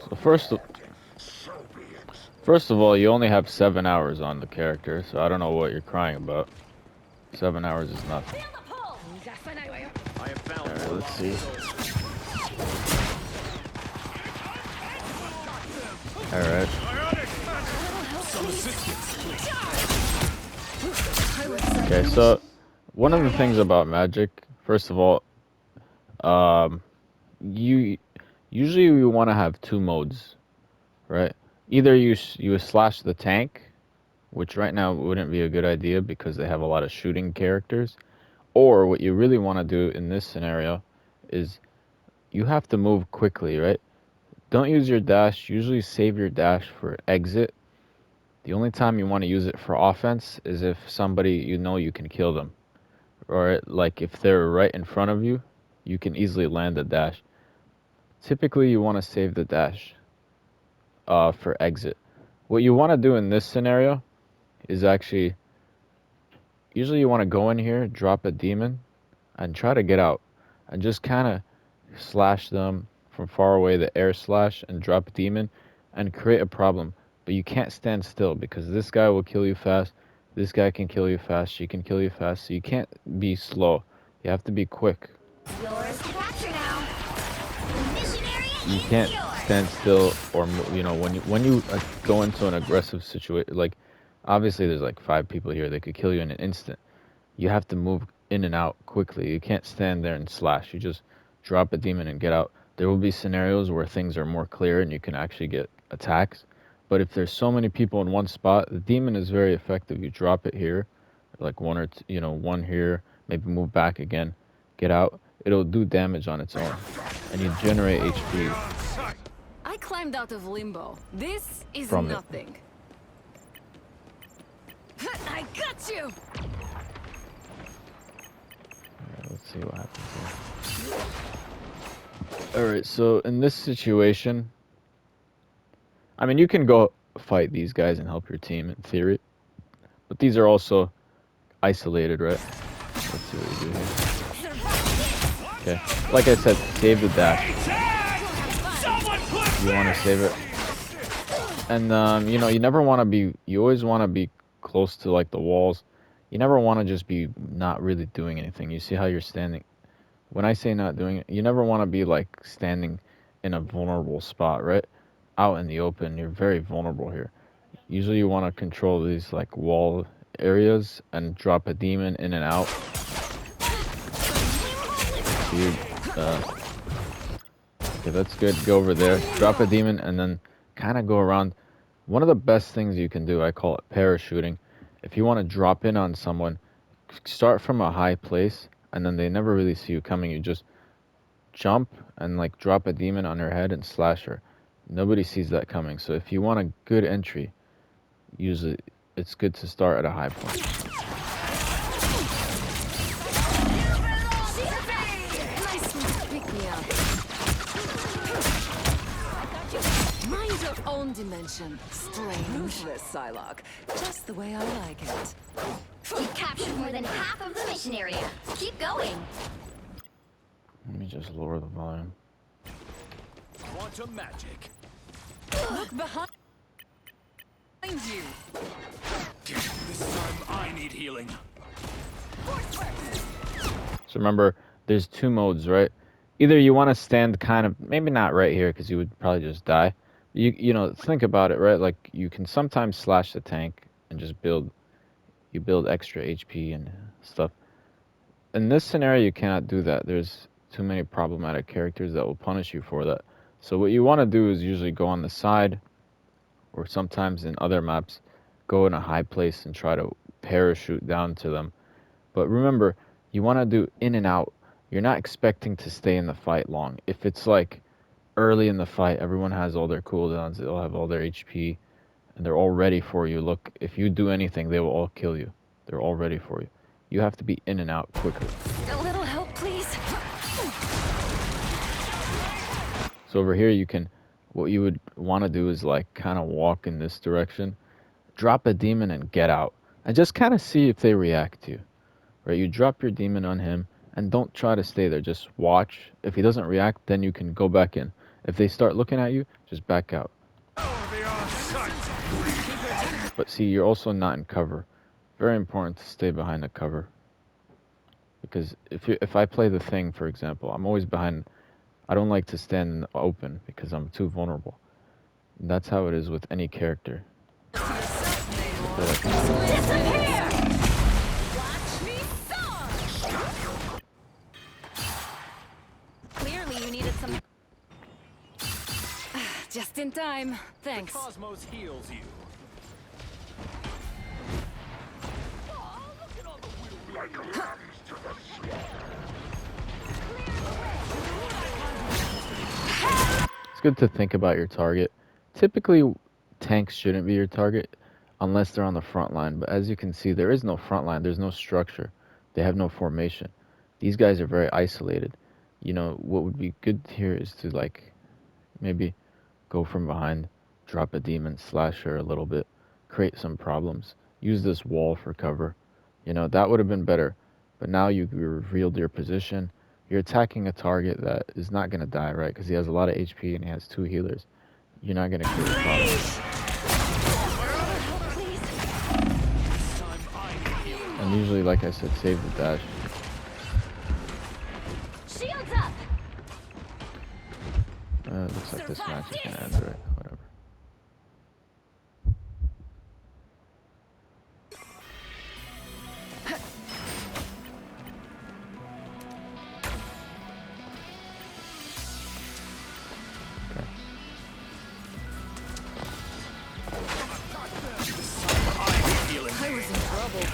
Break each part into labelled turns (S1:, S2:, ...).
S1: So first of all, you only have 7 hours on the character, so I don't know what you're crying about. 7 hours is nothing.
S2: I have found
S1: Alright,
S2: more
S1: let's
S2: lost
S1: see.
S2: souls.
S1: Alright.
S2: Some assistance.
S1: Okay, so one of the things about Magic, first of all, um, you usually you want to have two modes, right? Either you slash the tank, which right now wouldn't be a good idea because they have a lot of shooting characters, or what you really want to do in this scenario is you have to move quickly, right? Don't use your dash. Usually save your dash for exit. The only time you want to use it for offense is if somebody you know you can kill them. Or like if they're right in front of you, you can easily land a dash. Typically you want to save the dash for exit. What you want to do in this scenario is actually, usually you want to go in here, drop a demon, and try to get out. And just kind of slash them from far away, the air slash, and drop a demon, and create a problem. But you can't stand still because this guy will kill you fast. This guy can kill you fast. She can kill you fast. So you can't be slow. You have to be quick.
S3: Yours to capture now. Missionary
S1: You
S3: is
S1: can't
S3: yours.
S1: stand still, or when you go into an aggressive situation. Like obviously there's like 5 people here. They could kill you in an instant. You have to move in and out quickly. You can't stand there and slash. You just drop a demon and get out. There will be scenarios where things are more clear and you can actually get attacks. But if there's so many people in one spot, the demon is very effective. You drop it here, like one or two, one here, maybe move back again, get out. It'll do damage on its own, and you generate HP
S4: I climbed out of limbo. This is
S1: from it.
S4: nothing. I got you!
S1: Let's see what happens here. Alright, so in this situation, I mean, you can go fight these guys and help your team in theory, but these are also isolated, right? Let's see what you do here. Okay, like I said, save the dash. You want to save it, and you never want to be. You always want to be close to like the walls. You never want to just be not really doing anything. You see how you're standing. When I say not doing it, you never want to be like standing in a vulnerable spot, right? Out in the open, you're very vulnerable here. Usually you want to control these like wall areas and drop a demon in and out. You, okay, that's good. Go over there, drop a demon, and then kind of go around. One of the best things you can do, I call it parachuting. If you want to drop in on someone, start from a high place, and then they never really see you coming. You just jump and like drop a demon on her head and slash her. Nobody sees that coming. So if you want a good entry, usually it's good to start at a high point.
S4: Nice one. Pick me up. Mind your own dimension. Strange.
S5: Ruthless, Psylocke. Just the way I like it.
S3: You captured more than half of the mission area. Keep going.
S1: Let me just lower the volume.
S2: Quantum magic.
S4: Look behind you.
S2: This time I need healing.
S1: So remember, there's two modes, right? Either you want to stand kind of, maybe not right here because you would probably just die. Think about it, right? Like you can sometimes slash the tank and just build extra HP and stuff. In this scenario, you cannot do that. There's too many problematic characters that will punish you for that. So what you want to do is usually go on the side, or sometimes in other maps, go in a high place and try to parachute down to them. But remember, you want to do in and out. You're not expecting to stay in the fight long. If it's like early in the fight, everyone has all their cooldowns, they'll have all their HP, and they're all ready for you. Look, if you do anything, they will all kill you. They're all ready for you. You have to be in and out quickly.
S4: A little help, please.
S1: So over here, what you would want to do is like kind of walk in this direction, drop a demon and get out, and just kind of see if they react to you. Right? You drop your demon on him, and don't try to stay there. Just watch. If he doesn't react, then you can go back in. If they start looking at you, just back out. But see, you're also not in cover. Very important to stay behind the cover. Because if I play the thing, for example, I'm always behind. I don't like to stand in the open because I'm too vulnerable. And that's how it is with any character.
S3: Disappear!
S4: Watch me soar! Clearly you needed some... Just in time. Thanks.
S2: Cosmos heals you.
S1: It's good to think about your target. Typically, tanks shouldn't be your target unless they're on the front line. But as you can see, there is no front line. There's no structure. They have no formation. These guys are very isolated. You know, what would be good here is to, like, maybe go from behind, drop a demon, slash her a little bit, create some problems. Use this wall for cover. You know, that would have been better. But now you revealed your position. You're attacking a target that is not going to die, right? Because he has a lot of HP and he has 2 healers. You're not going to create problems. And usually, like I said, save the dash.
S3: Shields up!
S1: Looks like this match is going to end, right? Whatever.
S4: I was in trouble.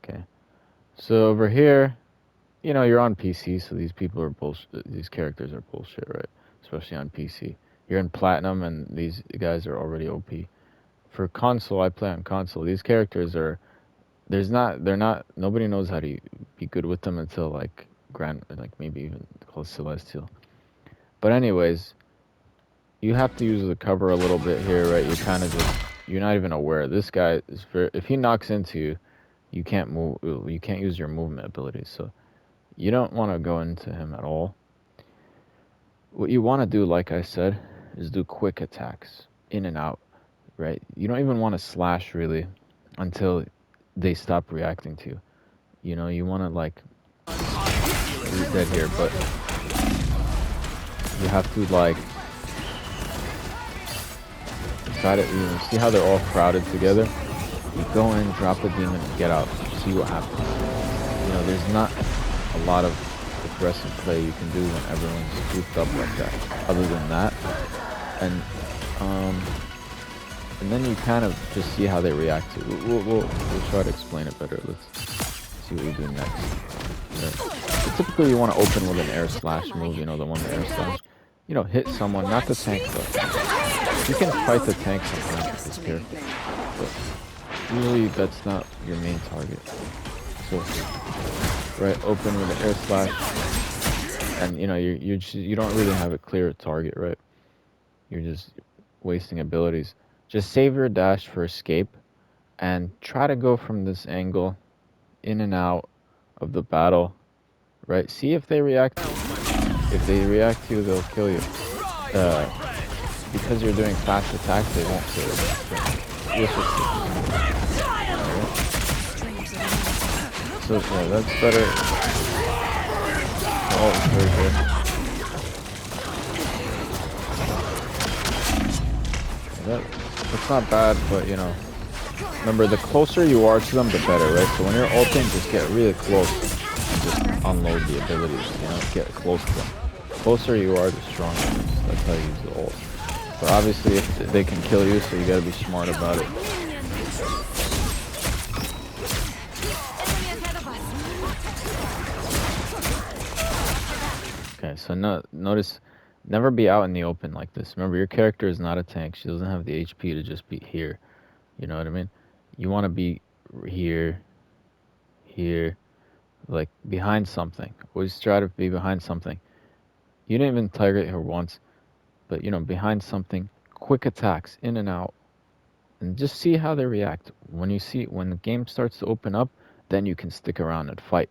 S1: Okay. So over here, you know, you're on PC, so these people are bullshit. These characters are bullshit, right? Especially on PC. You're in Platinum, and these guys are already OP. For console, I play on console. These characters are, they're not, nobody knows how to be good with them until like like maybe even close Celestial. But anyways, you have to use the cover a little bit here, right? You're kind of just, you're not even aware. This guy is very, if he knocks into you, you can't move, you can't use your movement abilities. So you don't want to go into him at all. What you want to do, like I said, is do quick attacks, in and out, right? You don't even want to slash really until they stop reacting to you. You know, you want to like, you're dead here, but you have to like, decide it, you know, see how they're all crowded together? You go in, drop a demon, and get out. See what happens. You know, there's not a lot of aggressive play you can do when everyone's grouped up like that. Other than that, and then you kind of just see how they react to it. We'll try to explain it better. Let's see what we do next. Right. So typically, you want to open with an air slash move. You know, the one with air slash. You know, hit someone, not the tank though. You can fight the tank sometimes with this character, but usually that's not your main target. So, right, open with an air slash, and you know you don't really have a clear target, right? You're just wasting abilities. Just save your dash for escape, and try to go from this angle, in and out of the battle, right? See if they react. If they react to you, they'll kill you. Because you're doing fast attacks, they won't kill you. You'll so yeah, that's better. Oh, it's very good. That's not bad, but you know, remember the closer you are to them, the better, right? So when you're ulting, just get really close and just unload the abilities, you know, get close to them. The closer you are, the stronger. That's how you use the ult. But obviously, if they can kill you, so you gotta be smart about it. Okay, so notice, never be out in the open like this. Remember, your character is not a tank. She doesn't have the HP to just be here. You know what I mean? You want to be here, here, like behind something. Always try to be behind something. You didn't even target her once, but you know, behind something. Quick attacks, in and out, and just see how they react. When the game starts to open up, then you can stick around and fight,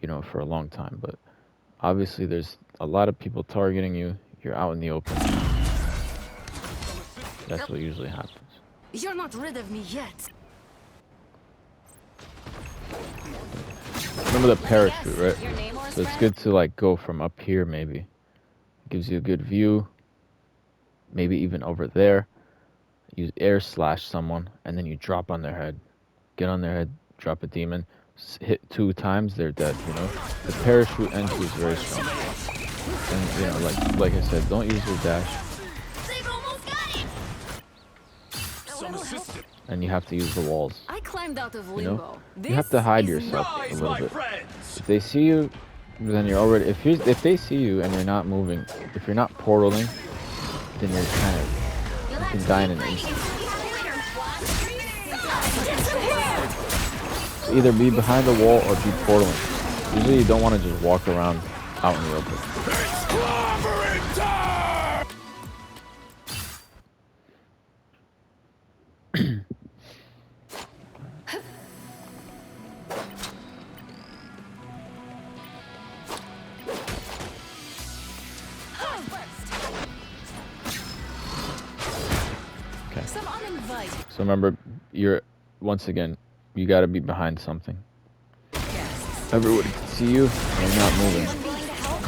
S1: you know, for a long time. But obviously, there's a lot of people targeting you, you're out in the open. That's what usually happens.
S4: You're not rid of me yet.
S1: Remember the parachute, right?
S4: Your name or
S1: So it's good to like go from up here maybe. It gives you a good view. Maybe even over there. Use air slash someone and then you drop on their head. Get on their head, drop a demon, hit 2 times, they're dead, you know? The parachute entry is very strong. And you know, like I said, don't use your dash.
S3: They've almost got it!
S2: Some assistance.
S1: And you have to use the walls.
S4: I climbed out of
S1: You
S4: limbo.
S1: know?
S4: This
S1: You have to hide
S4: is
S1: yourself a
S2: Rise,
S1: little
S2: my
S1: bit.
S2: friends.
S1: If they see you, then you're already. If they see you and you're not moving, if you're not portaling, then you're kind of
S3: You'll
S1: you
S3: have
S1: can
S3: to
S1: die
S3: keep
S1: in an
S3: fighting
S1: instant.
S3: until we have a winner. Disappear!
S1: So either be behind the wall or be portaling. Usually you don't want to just walk around out in the open.
S2: It's clobbering time!
S1: Okay.
S4: some uninvited.
S1: So remember, you're once again, you got to be behind something. Everybody can see you and you're not moving.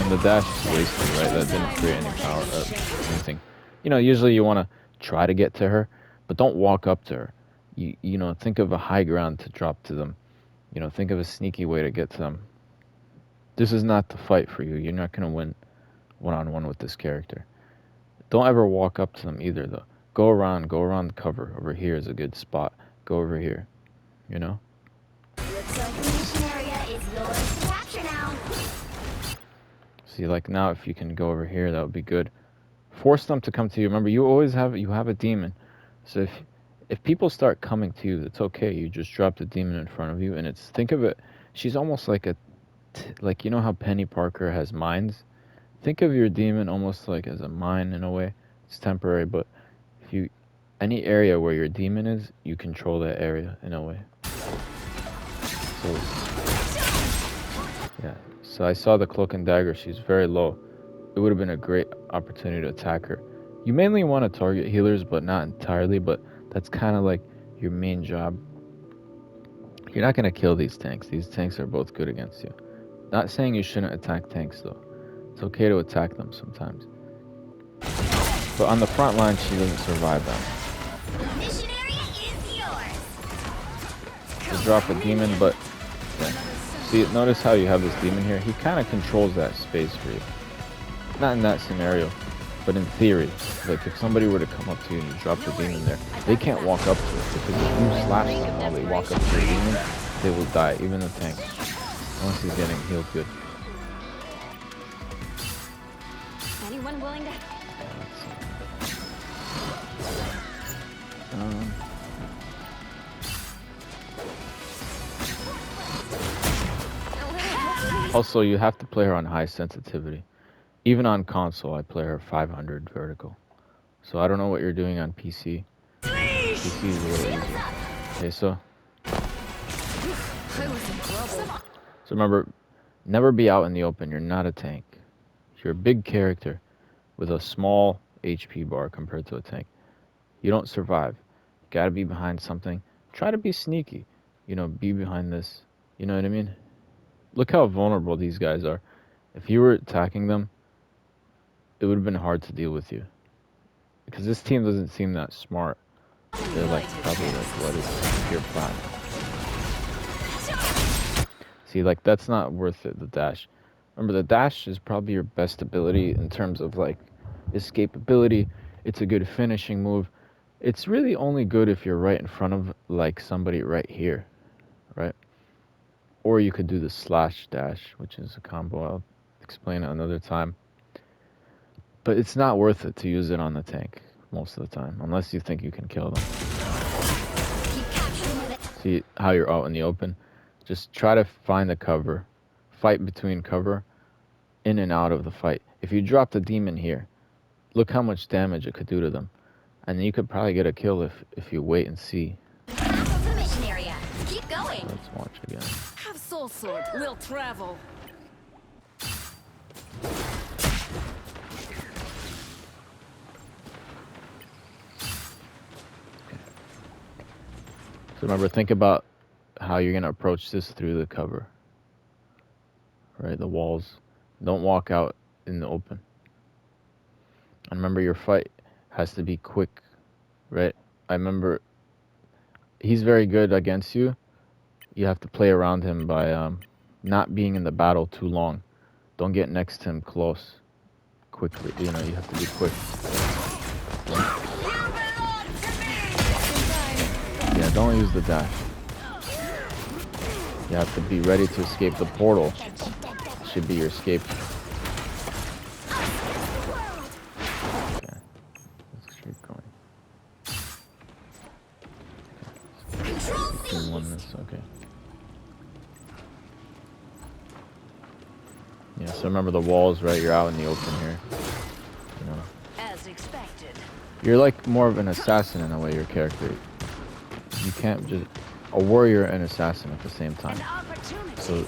S1: And the dash is wasted, right? That didn't create any power, anything. You know, usually you want to try to get to her, but don't walk up to her. You know, think of a high ground to drop to them. You know, think of a sneaky way to get to them. This is not the fight for you. You're not going to win one-on-one with this character. Don't ever walk up to them either, though. Go around the cover. Over here is a good spot. Go over here, you know?
S3: Looks like the mission area is yours to capture now.
S1: See, like now, if you can go over here, that would be good. Force them to come to you. Remember, you have a demon. So if people start coming to you, it's okay. You just drop the demon in front of you, and think of it. She's almost like like you know how Penny Parker has mines. Think of your demon almost like as a mine in a way. It's temporary, but if any area where your demon is, you control that area in a way. So yeah. So I saw the cloak and dagger. She's very low. It would have been a great opportunity to attack her. You mainly want to target healers, but not entirely. But that's kind of like your main job. You're not gonna kill these tanks. These tanks are both good against you. Not saying you shouldn't attack tanks though. It's okay to attack them sometimes. But on the front line, she doesn't survive that.
S3: The mission area is yours.
S1: To drop a demon, but yeah. See, notice how you have this demon here? He kind of controls that space for you. Not in that scenario, but in theory. Like if somebody were to come up to you and you drop the demon there, they can't walk up to it because if you slash them while they walk up to the demon, they will die, even the tank. Unless he's getting healed good.
S3: Anyone willing to...
S1: Also, you have to play her on high sensitivity. Even on console, I play her 500 vertical. So I don't know what you're doing on PC. PC is a little easier. Okay, so remember, never be out in the open. You're not a tank. You're a big character with a small HP bar compared to a tank. You don't survive. You gotta be behind something. Try to be sneaky. You know, be behind this. You know what I mean? Look how vulnerable these guys are. If you were attacking them, it would have been hard to deal with you. Because this team doesn't seem that smart. They're like, probably like, what is pure plan? See, like, that's not worth it, the dash. Remember, the dash is probably your best ability in terms of, like, escapability. It's a good finishing move. It's really only good if you're right in front of, like, somebody right here, right? Or you could do the slash dash, which is a combo. I'll explain it another time. But it's not worth it to use it on the tank most of the time, unless you think you can kill them. See how you're out in the open? Just try to find the cover. Fight between cover, in and out of the fight. If you drop the demon here, look how much damage it could do to them. And you could probably get a kill if you wait and see.
S3: Half of the mission area. Keep going.
S1: Let's watch again.
S4: Have soul sword. We'll travel.
S1: So remember, think about how you're gonna approach this through the cover, right? The walls. Don't walk out in the open. And remember, your fight has to be quick, right? I remember he's very good against you. You have to play around him by not being in the battle too long. Don't get next to him close quickly. You know, you have to be quick. Yeah, don't use the dash. You have to be ready to escape the portal. Should be your escape. Okay, let's keep going. Okay. 1 minute, okay. Yeah, so remember the walls, right? You're out in the open here. You know.
S5: As expected.
S1: You're like more of an assassin in a way, your character. You can't just... A warrior and assassin at the same time. So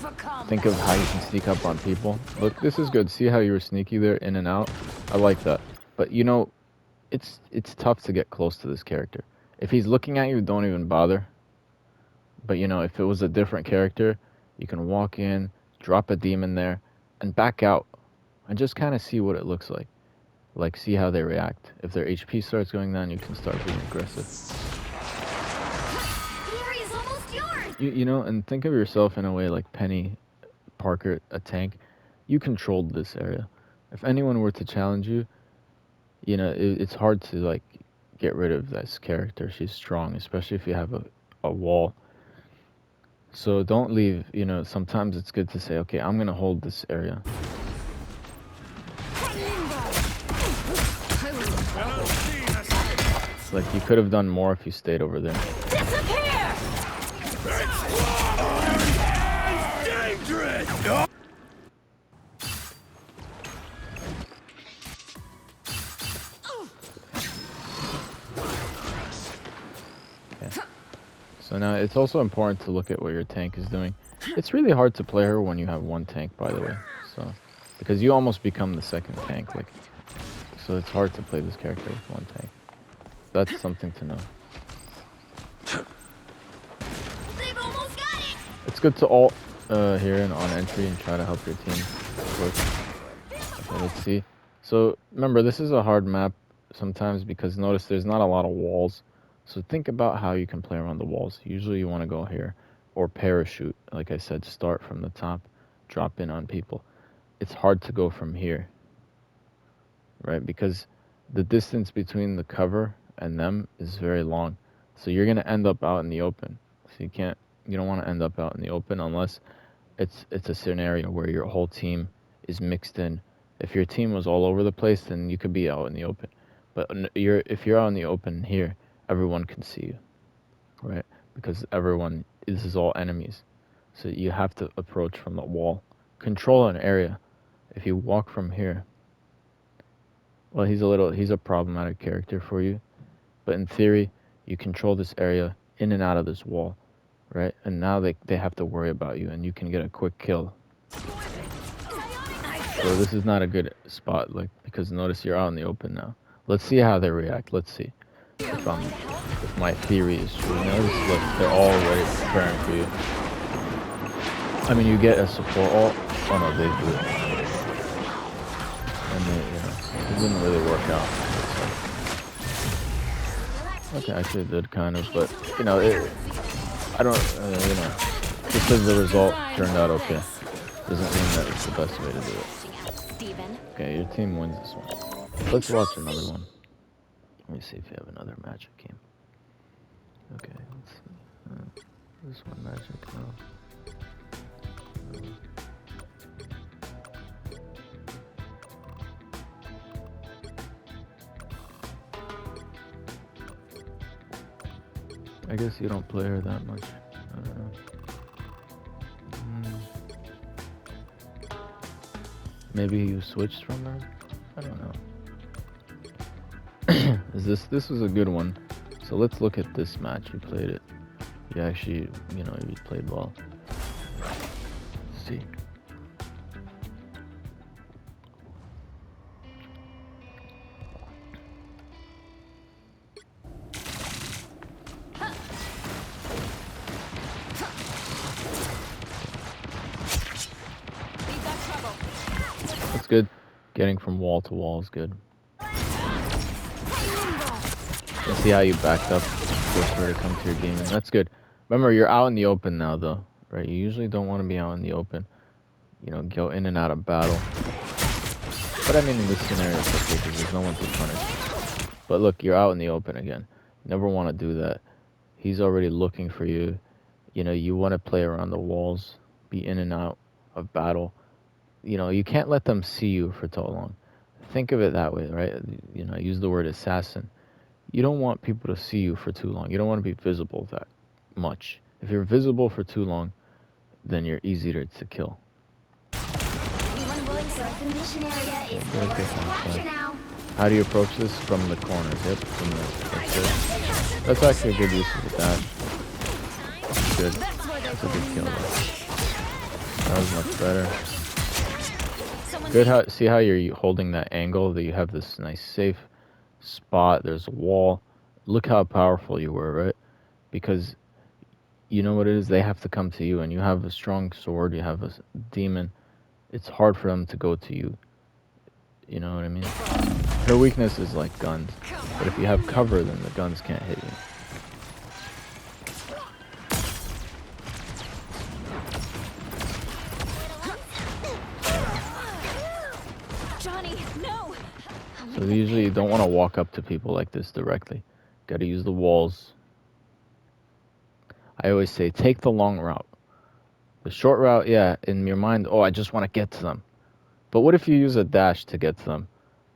S1: think of how you can sneak up on people. Look, this is good. See how you were sneaky there, in and out? I like that. But you know, it's tough to get close to this character. If he's looking at you, don't even bother. But you know, if it was a different character, you can walk in, drop a demon there, and back out. And just kind of see what it looks like. Like, see how they react. If their HP starts going down, you can start being aggressive. You know, and think of yourself in a way like Penny Parker, a tank. You controlled this area. If anyone were to challenge you, you know, it's hard to, like, get rid of this character. She's strong, especially if you have a wall. So don't leave, you know, sometimes it's good to say, okay, I'm going to hold this area. It's like you could have done more if you stayed over there.
S3: Disappear!
S1: Okay. So now it's also important to look at what your tank is doing. It's really hard to play her when you have one tank, by the way. So, because you almost become the second tank, like, so it's hard to play this character with one tank. That's something to know.
S3: They've almost got it!
S1: It's good to ult here and on entry and try to help your team work. Okay, let's see. So remember, this is a hard map sometimes because notice there's not a lot of walls. So think about how you can play around the walls. Usually you want to go here or parachute. Like I said, start from the top, drop in on people. It's hard to go from here, right? Because the distance between the cover and them is very long. So you're going to end up out in the open. So you don't want to end up out in the open unless it's a scenario where your whole team is mixed in. If your team was all over the place, then you could be out in the open. But if you're out in the open here, everyone can see you, right? Because this is all enemies. So you have to approach from the wall. Control an area. If you walk from here, well, he's a problematic character for you. But in theory, you control this area in and out of this wall, right? And now they have to worry about you, and you can get a quick kill. So this is not a good spot, like, because notice you're out in the open now. Let's see how they react. Let's see if my theory is true. Notice, look, they're all ready, preparing for you. I mean, you get a support ult. Oh no, they do. And it didn't really work out. Okay, actually it did kind of, but you know, I don't, you know, just because the result turned out okay, doesn't mean that it's the best way to do it. Okay, your team wins this one. Let's watch another one. Let me see if you have another Magic game. Okay, let's see. This one Magic, no. I guess you don't play her that much. I don't know. Maybe you switched from her? I don't know. This was a good one. So let's look at this match. You played it. You actually, you know, you played well. Let's see. good. Getting from wall to wall is good. You see how you backed up, forced her to come to your demon. That's good. Remember, you're out in the open now, though, right? You usually don't want to be out in the open. You know, go in and out of battle. But I mean, in this scenario, it's okay because there's no one to punish. But look, you're out in the open again. You never want to do that. He's already looking for you. You know, you want to play around the walls, be in and out of battle. You know, you can't let them see you for too long. Think of it that way, right? You know, I use the word assassin. You don't want people to see you for too long. You don't want to be visible that much. If you're visible for too long, then you're easier to kill.
S3: Anyone willing to select the mission area is yours to capture now.
S1: How do you approach this? From the corners, yep. That's good. That's actually a good use of the dash. That's good. That's a good kill though. That was much better. Good. See how you're holding that angle, that you have this nice safe spot. There's a wall. Look how powerful you were, right? Because you know what it is? They have to come to you, and you have a strong sword. You have a demon. It's hard for them to go to you. You know what I mean? Her weakness is like guns. But if you have cover, then the guns can't hit you.
S4: Johnny, no!
S1: So usually you don't want to walk up to people like this directly. Got to use the walls. I always say, take the long route. The short route, yeah, in your mind, oh, I just want to get to them. But what if you use a dash to get to them?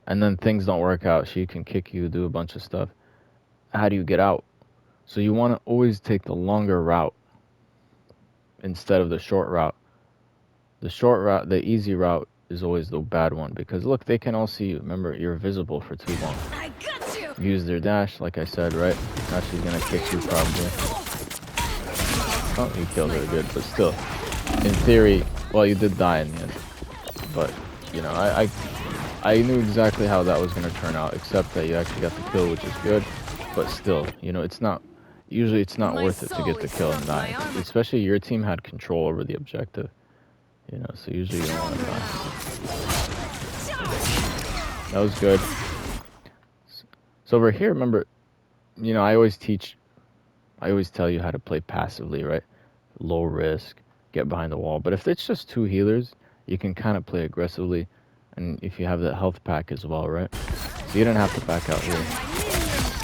S1: And then things don't work out. She can kick you, do a bunch of stuff. How do you get out? So you want to always take the longer route instead of the short route. The short route, the easy route, is always the bad one. Because look, they can all see you. Remember, you're visible for too long.
S4: I got you!
S1: Use their dash, like I said, right? Now she's going to kick you probably. Oh, you killed her good, but still. In theory, well, you did die in the end. But, you know, I knew exactly how that was going to turn out, except that you actually got the kill, which is good. But still, you know, it's not, usually it's not worth it to get the kill and die. Especially your team had control over the objective. You know, so usually you don't want to die. That was good. So over here, remember, you know, I always tell you how to play passively, right? Low risk, get behind the wall. But if it's just two healers, you can kind of play aggressively. And if you have that health pack as well, right? So you don't have to back out here.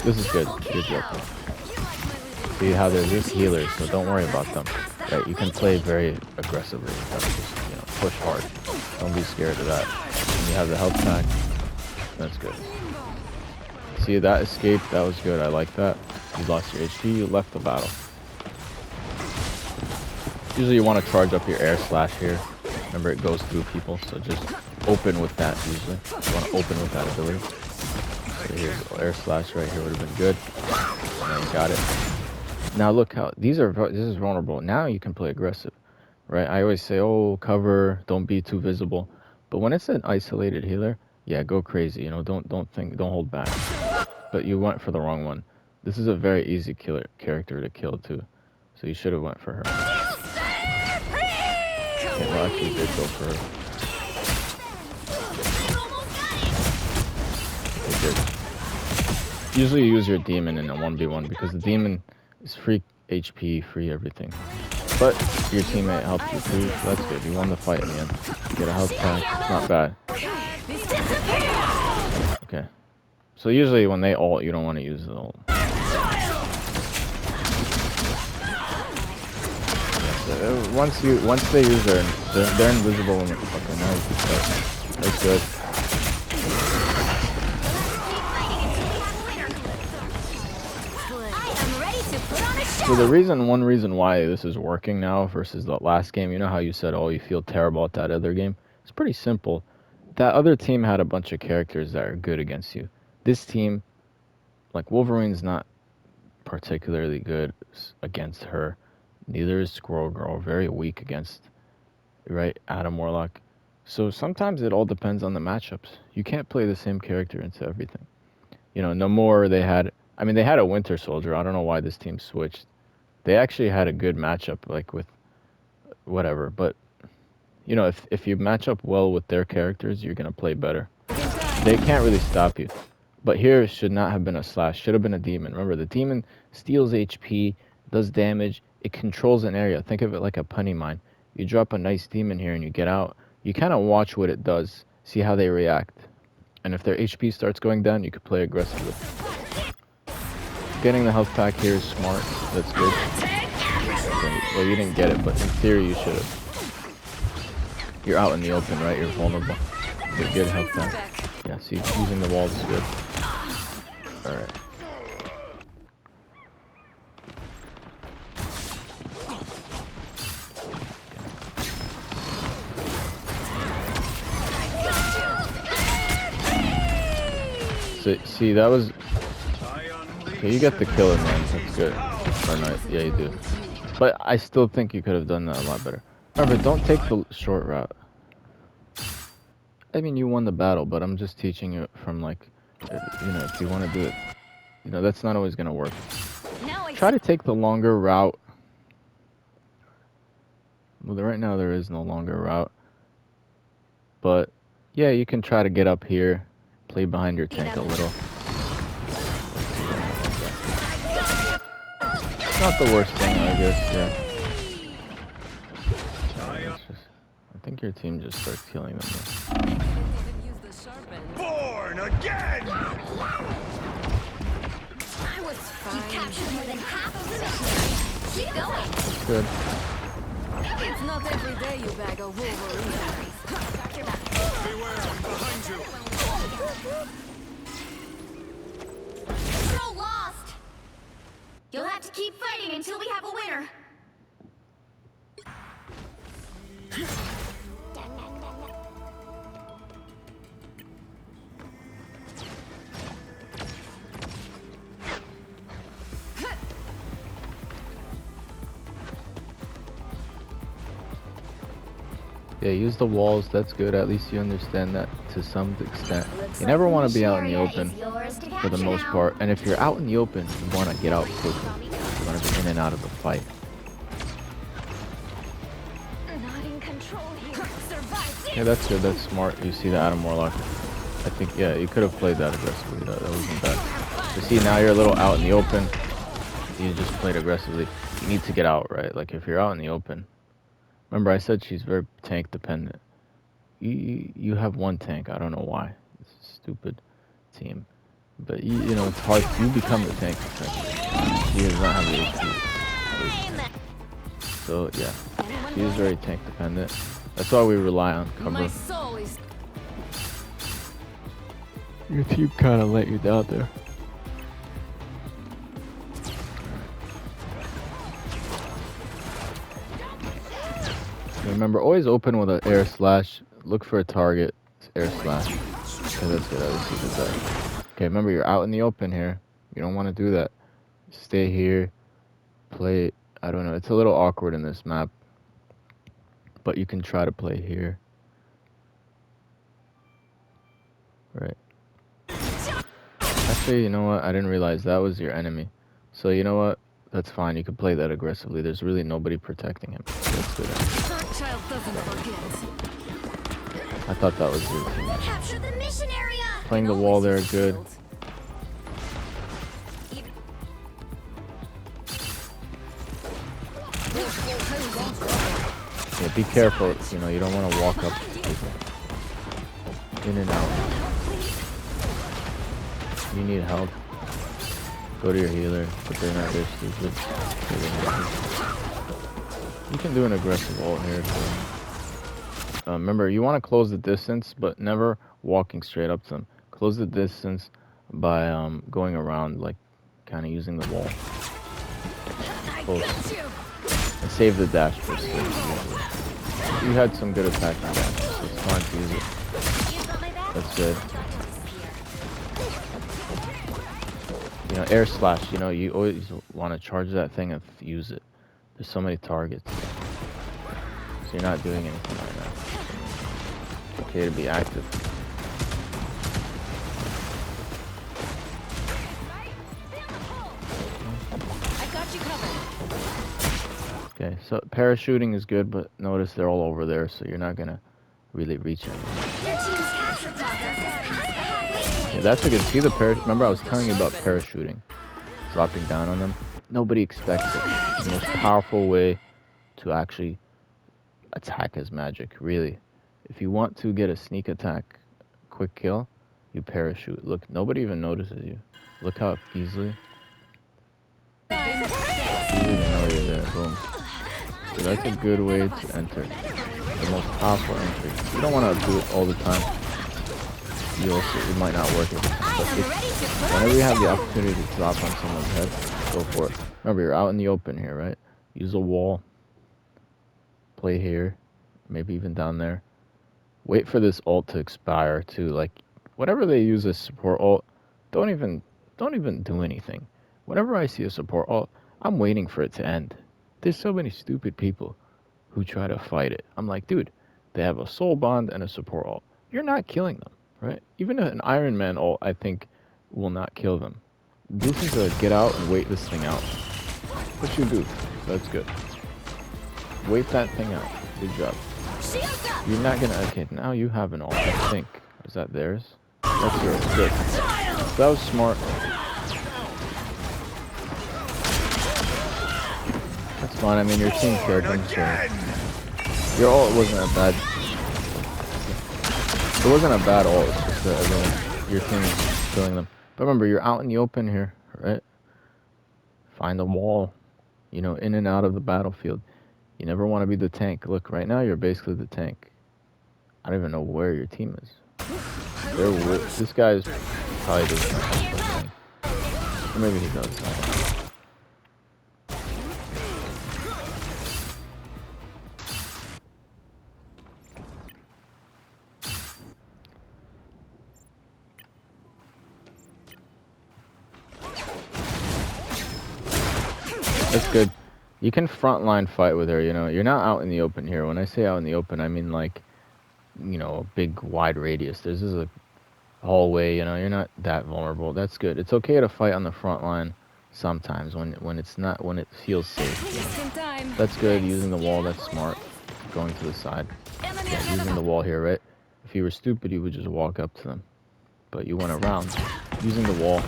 S1: This is good. Good job. See how there's just healers, so don't worry about them. Right? You can play very aggressively. Just, you know, push hard. Don't be scared of that. When you have the health pack, that's good. See that escape? That was good. I like that. You lost your HP. You left the battle. Usually you want to charge up your air slash here. Remember, it goes through people, so just open with that usually. You want to open with that ability. So here's air slash right here would have been good. Now you got it. Now look how this is vulnerable. Now you can play aggressive, right? I always say, oh, cover, don't be too visible. But when it's an isolated healer, yeah, go crazy. You know, don't hold back. But you went for the wrong one. This is a very easy character to kill too, so you should have went for her. Okay, well, actually did go for her. Okay, good. Usually you use your demon in a 1v1 because the demon is free HP, free everything. But your teammate helped you too, so that's good. You won the fight in the end. Get a health pack, not bad. Okay. So usually when they ult, you don't want to use the ult. Once they use they're invisible when okay, now you can start. That's good. So one reason why this is working now versus the last game, you know how you said, oh, you feel terrible at that other game? It's pretty simple. That other team had a bunch of characters that are good against you. This team, like Wolverine's not particularly good against her. Neither is Squirrel Girl. Very weak against, right, Adam Warlock. So sometimes it all depends on the matchups. You can't play the same character into everything. You know, no more they had a Winter Soldier. I don't know why this team switched. They actually had a good matchup, like with whatever. But you know, if you match up well with their characters, you're gonna play better. They can't really stop you. But here it should not have been a slash. Should have been a demon. Remember, the demon steals HP, does damage. It controls an area. Think of it like a punny mine. You drop a nice demon here and you get out. You kind of watch what it does. See how they react. And if their HP starts going down, you could play aggressively. Getting the health pack here is smart. That's good. Well, you didn't get it, but in theory you should have. You're out in the open, right? You're vulnerable. Good health pack. Yeah, see, using the walls is good. Alright. So, see, that was... Okay, you get the killer, man. That's good. Or not. Yeah, you do. But I still think you could have done that a lot better. Remember, don't take the short route. I mean, you won the battle, but I'm just teaching you from, like, you know, if you want to do it, you know, that's not always going to work. Try to take the longer route. Well, right now there is no longer route. But, yeah, you can try to get up here, play behind your tank a little. It's not the worst thing, I guess, yeah. I think your team just starts killing them.
S2: Born again!
S3: I was fine. You captured more than half of the mission. Keep going.
S1: That's good.
S4: It's not every day you bag a Wolverine.
S3: Got your back.
S2: Beware, behind you!
S3: So lost. You'll have to keep fighting until we have a winner.
S1: Yeah, use the walls. That's good. At least you understand that to some extent. You never want to be out in the open for the most part. And if you're out in the open, you want to get out quickly. You want to be in and out of the fight.
S3: Not in control here. Survive.
S1: Yeah, that's good. That's smart. You see the Adam Warlock. I think, yeah, you could have played that aggressively. That wasn't bad. You see, now you're a little out in the open. You just played aggressively. You need to get out, right? Like, if you're out in the open. Remember, I said she's very tank dependent. You have one tank. I don't know why. It's a stupid team. But, you know, it's hard. You become the tank. She does not have the HP. So, yeah. She is very tank dependent. That's why we rely on cover.
S4: My soul is...
S1: Your team kind of let you down there. Remember, always open with an air slash. Look for a target. Air slash. Okay, that's good. At least you did that. Okay, remember, you're out in the open here. You don't want to do that. Stay here. Play. I don't know. It's a little awkward in this map. But you can try to play here. Right. Actually, you know what? I didn't realize that was your enemy. So, you know what? That's fine. You can play that aggressively. There's really nobody protecting him. That's good.
S4: Child doesn't forget.
S1: I thought that was your team.
S3: Capture the mission area.
S1: Playing the wall there, good. Yeah, be careful. You know, you don't want to walk up to people. In and out. You need help. Go to your healer, but they're not very stupid. You can do an aggressive ult here too. Remember, you want to close the distance, but never walking straight up to them. Close the distance by going around, like kind of using the wall. Close. And save the dash for six. You had some good attacking dash, so it's fine to use it. That's good. You know, air slash, you know, you always want to charge that thing and use it. There's so many targets. So you're not doing anything right now. It's okay to be active.
S4: I got you covered.
S1: Okay, so parachuting is good, but notice they're all over there, so you're not gonna really reach them.
S3: Your team's capture process.
S1: Yeah, that's a good. See the parachute? Remember I was telling you about parachuting, dropping down on them. Nobody expects it. It's the most powerful way to actually attack as Magic. Really, if you want to get a sneak attack, quick kill, you parachute. Look, nobody even notices you. Look how easily. Easily they know you're there. Boom. So that's a good way to enter. The most powerful entry. You don't want to do it all the time. It might not work every time. But whenever you have the opportunity to drop on someone's head, go for it. Remember, you're out in the open here, right? Use a wall. Play here. Maybe even down there. Wait for this ult to expire too. Like, whatever they use as support ult, don't even do anything. Whenever I see a support ult, I'm waiting for it to end. There's so many stupid people who try to fight it. I'm like, dude, they have a soul bond and a support ult. You're not killing them, right? Even an Iron Man ult, I think, will not kill them. This is a get out and wait this thing out. What you do? That's good. Wait that thing out. Good job. You're not gonna. Okay, now you have an ult. I think. Is that theirs? That's yours. Good. That was smart. That's fine. I mean, your team killed them, so your ult wasn't a bad. It wasn't a bad ult. It's just that everyone, your team is killing them. But remember, you're out in the open here, right? Find a wall. You know, in and out of the battlefield. You never want to be the tank. Look, right now you're basically the tank. I don't even know where your team is. This guy is probably doesn't have something. Or maybe he does. I don't know. That's good. You can frontline fight with her, you know. You're not out in the open here. When I say out in the open, I mean like, you know, a big wide radius. This is a hallway, you know. You're not that vulnerable. That's good. It's okay to fight on the front line sometimes when it feels safe. That's good. Using the wall, that's smart. Going to the side. Yeah, using the wall here, right? If you were stupid, you would just walk up to them. But you went around. Using the wall,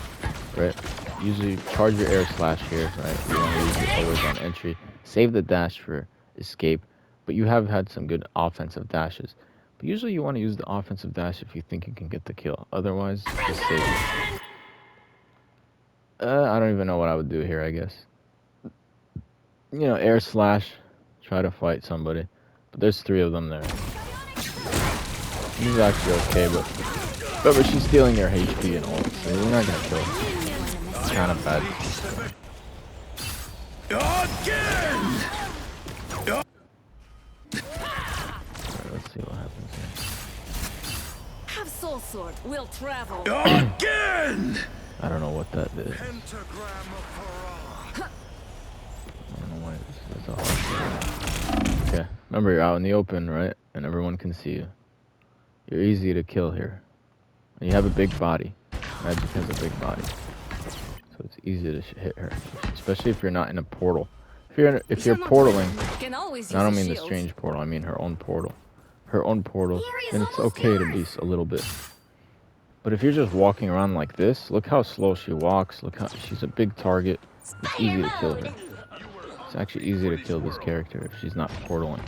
S1: right? Usually charge your air slash here, right? You want to use it always on entry. Save the dash for escape. But you have had some good offensive dashes. But usually you want to use the offensive dash if you think you can get the kill. Otherwise, just save it. I don't even know what I would do here, I guess. You know, air slash. Try to fight somebody. But there's 3 of them there. This is actually okay, but remember, she's stealing your HP and all, so you're not gonna kill her. It's kind of bad. Alright, let's see what happens here.
S4: Have soul sword. We'll travel.
S2: Again!
S1: I don't know what that is.
S2: Pentagram of hurrah.
S1: I don't know why this is a hard thing. Okay, remember you're out in the open, right? And everyone can see you. You're easy to kill here. And you have a big body. Magic has a big body. So it's easy to hit her. Especially if you're not in a portal. If you're portaling, and I don't mean the strange portal, I mean her own portal. Her own portal, then it's okay to be a little bit. But if you're just walking around like this, look how slow she walks. Look how she's a big target. It's easy to kill her. It's actually easy to kill this character if she's not portaling.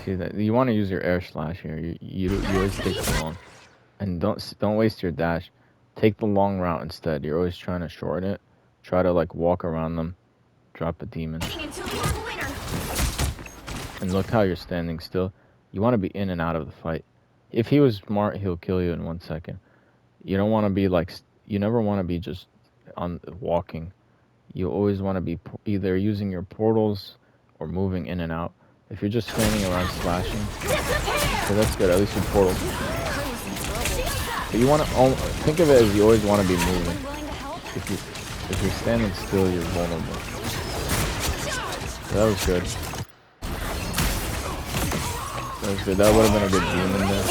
S1: See that you want to use your air slash here. You always take too long, and don't waste your dash. Take the long route instead. You're always trying to shorten it. Try to like walk around them, drop a demon, and look how you're standing still. You want to be in and out of the fight. If he was smart, he'll kill you in 1 second. You don't want to be like, you never want to be just on walking. You always want to be either using your portals or moving in and out. If you're just standing around slashing, so that's good. At least your portal. But you want to think of it as you always want to be moving. If you're standing still, you're vulnerable. So that was good. That was good. That would have been a good demon there.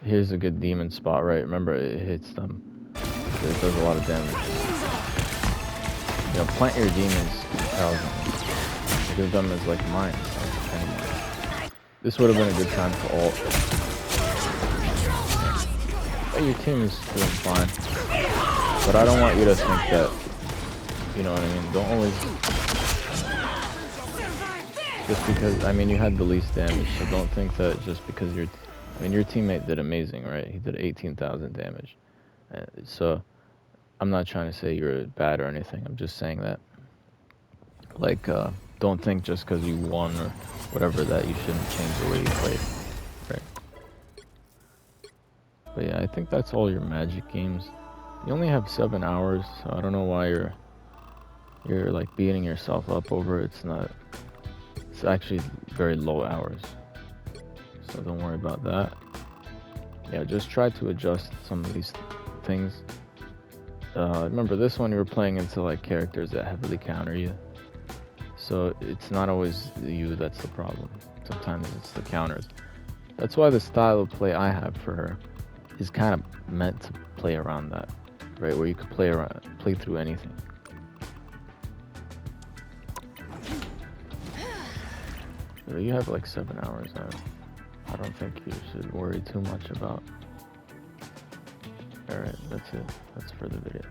S1: here's a good demon spot, right? Remember, it hits them. It does a lot of damage. You know, plant your demons. Give them as like mines. Anyway. This would have been a good time for ult. But your team is doing fine. But I don't want you to think that, you know what I mean? Don't always... Just because, I mean, you had the least damage, so don't think that just because your... I mean, your teammate did amazing, right? He did 18,000 damage. So, I'm not trying to say you're bad or anything. I'm just saying that, like, don't think just because you won or whatever that you shouldn't change the way you play, right? But yeah, I think that's all your Magic games. You only have 7 hours, so I don't know why you're like beating yourself up over it. It's not. It's actually very low hours, so don't worry about that. Yeah, just try to adjust some of these things. Remember, this one you were playing into like characters that heavily counter you, so it's not always you that's the problem. Sometimes it's the counters. That's why the style of play I have for her is kind of meant to play around that, right? Where you could play through anything. So you have like 7 hours. I don't think you should worry too much about. Alright, that's it. That's for the video.